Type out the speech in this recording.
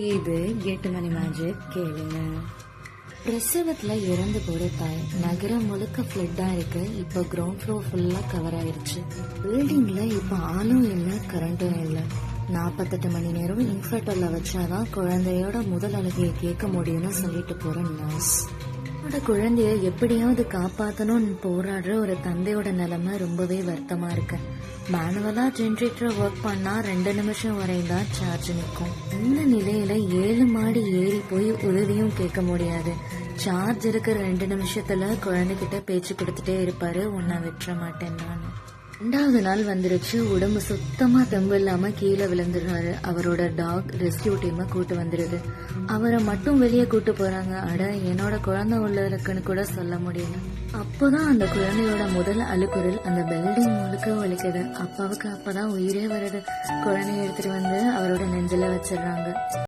இது 8 மணி மேஜிக் கேளுங்க. பிரசவத்துல இறந்து போற தாய் நகரம் முழுக்க ஃபிளட்டா இருக்கு. இப்ப கிரவுண்ட் ஃப்ளோர் ஃபுல்லா கவர் ஆயிருச்சு. பில்டிங்ல இப்ப ஆளும் இல்ல, கரண்டும் இல்ல. 48 மணி நேரம் இன்ஃபர்டர்ல வச்சாதான் குழந்தையோட முதல் அழுகையை கேட்க முடியும்னு சொல்லிட்டு போற நர்ஸ். குழந்தைய எப்படியாவது காப்பாத்தணும்னு போராடுற ஒரு தந்தையோட நிலைமை ரொம்பவே வருத்தமா இருக்கு. மேனுவலா ஜெனரேட்டர் ஒர்க் பண்ணா 2 நிமிஷம் வரையும் தான் சார்ஜ் நிற்கும். இந்த நிலையில 7 மாடி ஏறி போய் உதவியும் கேட்க முடியாது. சார்ஜ் இருக்கிற 2 நிமிஷத்துல குழந்தைகிட்ட பேச்சு கொடுத்துட்டே இருப்பாரு, உன்னை விட்டுற மாட்டேன் நான். 2வது நாள் வந்துருச்சு. உடம்பு சுத்தமா தெம்பு இல்லாம கீழே விழுந்துடுறாரு. அவரோட டாக் ரெஸ்கியூ டீமை கூட்டு வந்துருது. அவரை மட்டும் வெளியே கூட்டு போறாங்க. அட, என்னோட குழந்தை உள்ள இருக்குன்னு கூட சொல்ல முடியல. அப்போதான் அந்த குழந்தையோட முதல் அழுக்குரல் அந்த பில்டிங் முழுக்க ஒலிக்குது. அப்பாவுக்கு அப்பதான் உயிரே வருது. குழந்தைய எடுத்துட்டு வந்து அவரோட நெஞ்சில வச்சிடுறாங்க.